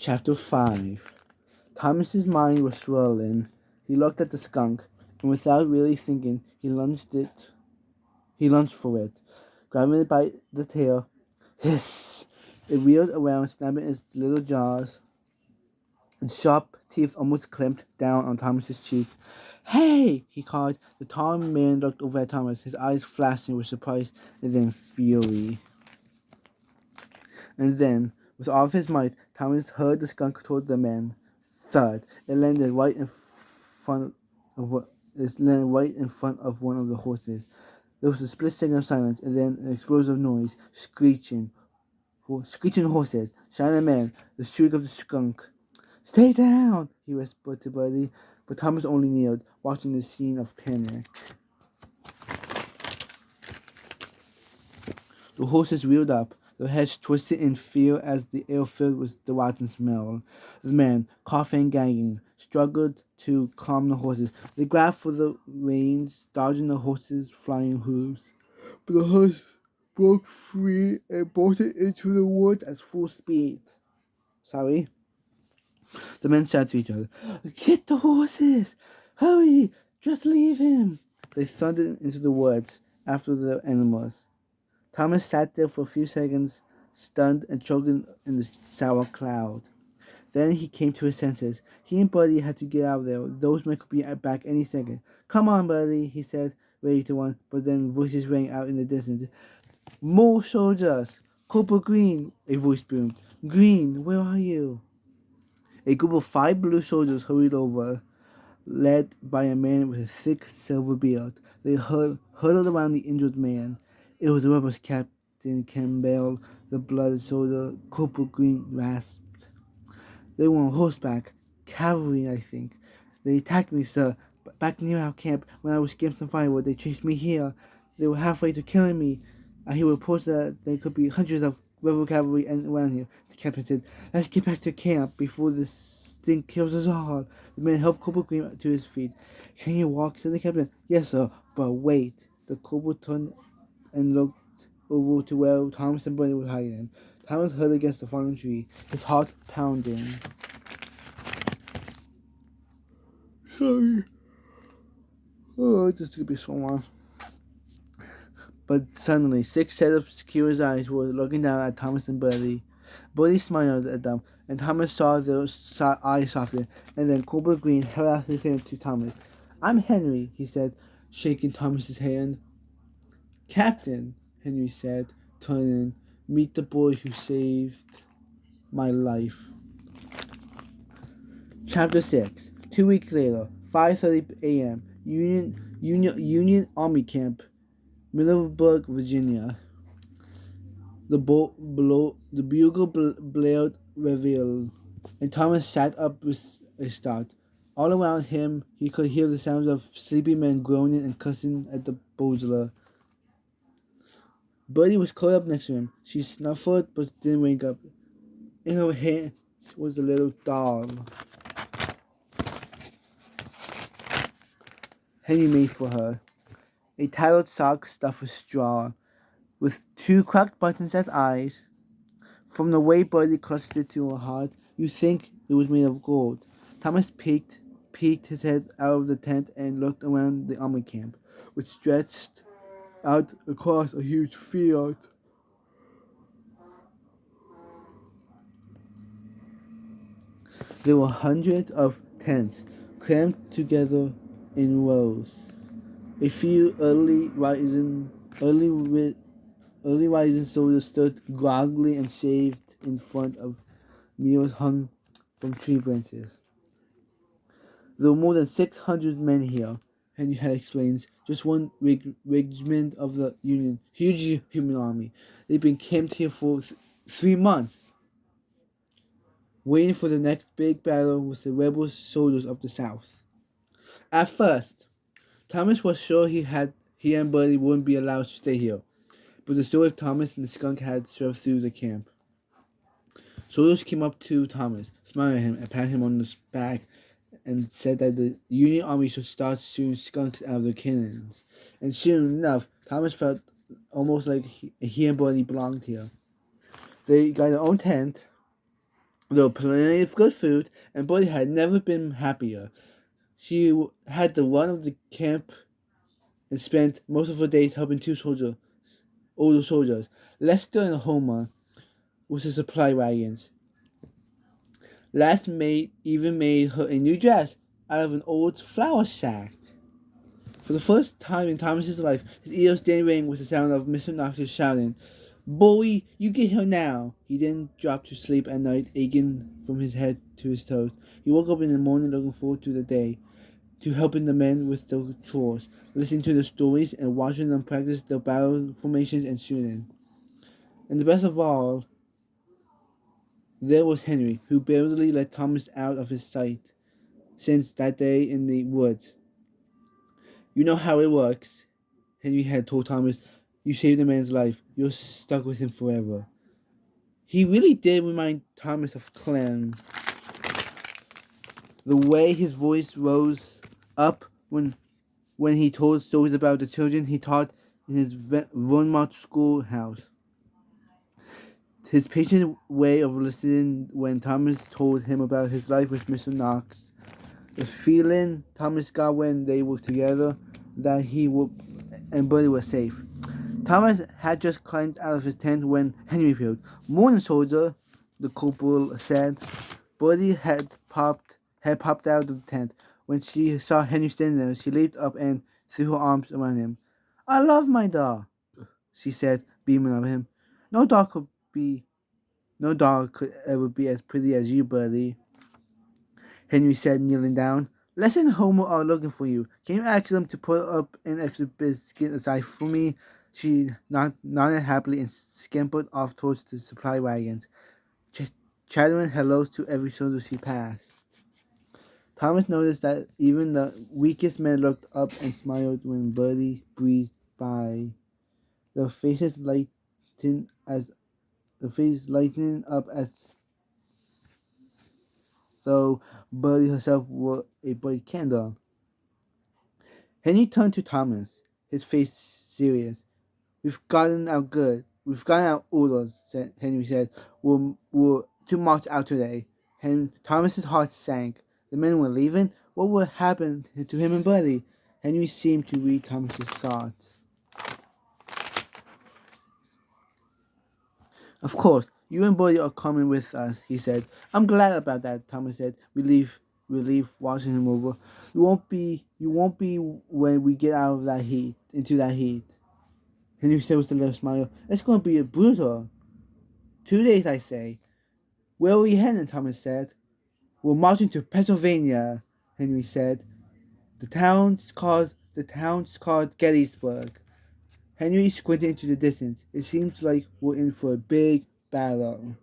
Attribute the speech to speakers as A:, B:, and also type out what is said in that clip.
A: Chapter 5. Thomas's mind was swirling. He looked at the skunk, and without really thinking, he lunged for it, grabbing it by the tail. Hiss! It wheeled around, snapping its little jaws. Its sharp teeth almost clamped down on Thomas's cheek. "Hey!" he called. The tall man looked over at Thomas, his eyes flashing with surprise and then fury. And then, with all of his might, Thomas hurled the skunk toward the man. Thud! It landed right in front of one of the horses. There was a split second of silence, and then an explosive noise. Screeching horses, shouting a man, the shriek of the skunk. "Stay down!" he whispered to Buddy, but Thomas only kneeled, watching the scene of panic. The horses wheeled up, their heads twisted in fear as the air filled with the rotten smell. The men, coughing and gagging, struggled to calm the horses. They grabbed for the reins, dodging the horses' flying hooves. But the horse broke free and bolted into the woods at full speed. Sorry? The men shouted to each other, "Get the horses! Hurry! Just leave him!" They thundered into the woods after the animals. Thomas sat there for a few seconds, stunned and choking in the sour cloud. Then he came to his senses. He and Buddy had to get out of there. Those men could be back any second. "Come on, Buddy," he said, ready to run. But then voices rang out in the distance. "More soldiers! Corporal Green!" a voice boomed. "Green, where are you?" A group of 5 blue soldiers hurried over, led by a man with a thick silver beard. They huddled around the injured man. It was the rebels' Captain Campbell, the blooded soldier Corporal Green rasped. "They were on horseback. Cavalry, I think. They attacked me, sir, back near our camp when I was getting some firewood. They chased me here. They were halfway to killing me. I hear reports that there could be hundreds of rebel cavalry around here." The captain said, "Let's get back to camp before this thing kills us all." The man helped Corporal Green to his feet. "Can you walk?" said the captain. "Yes, sir, but wait." The corporal turned and looked over to where Thomas and Buddy were hiding. Thomas huddled against the fallen tree, his heart pounding. Sorry. Oh, this is gonna be so long. But suddenly, 6 sets of curious eyes were looking down at Thomas and Buddy. Buddy smiled at them, and Thomas saw their eyes soften. And then Corporal Green held out his hand to Thomas. "I'm Henry," he said, shaking Thomas's hand. "Captain," Henry said, turning, "meet the boy who saved my life." Chapter 6. 2 weeks later, 5:30 a.m. Union Army Camp, Middleburg, Virginia. The bugle blared reveille, and Thomas sat up with a start. All around him, he could hear the sounds of sleepy men groaning and cussing at the bowler. Buddy was curled up next to him. She snuffled but didn't wake up. In her hands was a little doll Henry made for her. A tattered sock stuffed with straw, with 2 cracked buttons as eyes. From the way Buddy clutched it to her heart, you'd think it was made of gold. Thomas peeked his head out of the tent and looked around the army camp, which stretched out across a huge field. There were hundreds of tents, crammed together in rows. A few early rising soldiers stood groggily and shaved in front of mirrors hung from tree branches. "There were more than 600 men here," Henry had explained. "Just one regiment of the Union. Huge human army. They've been camped here for 3 months, waiting for the next big battle with the rebel soldiers of the South." At first, Thomas was sure he and Buddy wouldn't be allowed to stay here, but the story of Thomas and the skunk had swept through the camp. Soldiers came up to Thomas, smiled at him, and patted him on the back, and said that the Union Army should start shooting skunks out of their cannons. And soon enough, Thomas felt almost like he and Buddy belonged here. They got their own tent, There was plenty of good food, and Buddy had never been happier. She had the run of the camp and spent most of her days helping two soldiers, older soldiers, Lester and Homer, with the supply wagons. Even made her a new dress out of an old flour sack. For the first time in Thomas's life, his ears didn't ring with the sound of Mr. Knox shouting, "Boy, you get here now!" He didn't drop to sleep at night, aching from his head to his toes. He woke up in the morning looking forward to the day, to helping the men with the chores, listening to the stories, and watching them practice their battle formations and shooting. And the best of all, there was Henry, who barely let Thomas out of his sight since that day in the woods. "You know how it works," Henry had told Thomas. "You saved a man's life. You're stuck with him forever." He really did remind Thomas of Clem. The way his voice rose up when he told stories about the children he taught in his Vermont schoolhouse. His patient way of listening when Thomas told him about his life with Mr. Knox. The feeling Thomas got when they were together that he would and Buddy was safe. Thomas had just climbed out of his tent when Henry appeared. "Morning, soldier," the corporal said. Buddy had popped out of the tent. When she saw Henry standing there, she leaped up and threw her arms around him. "I love my dog," she said, beaming on him. No dog could be no dog could ever be as pretty as you, Buddy," Henry said, kneeling down. "Les and Homer are looking for you. Can you ask them to put up an extra biscuit aside for me?" She nodded happily and scampered off towards the supply wagons, chattering hellos to every soldier she passed. Thomas noticed that even the weakest men looked up and smiled when Buddy breezed by. Their faces lightened as the face lightened up as though Buddy herself were a bright candle. Henry turned to Thomas, his face serious. We've gotten our orders," Henry said. We're to march out today." Thomas's heart sank. The men were leaving? What would happen to him and Buddy? Henry seemed to read Thomas's thoughts. "Of course, you and Buddy are coming with us," he said. "I'm glad about that," Thomas said, relief washing him over. You won't be when we get out of into that heat." Henry said with a little smile. "It's going to be brutal. 2 days, I say." "Where are we heading?" Thomas said. "We're marching to Pennsylvania," Henry said. The town's called Gettysburg." Henry squinted into the distance. "It seems like we're in for a big battle."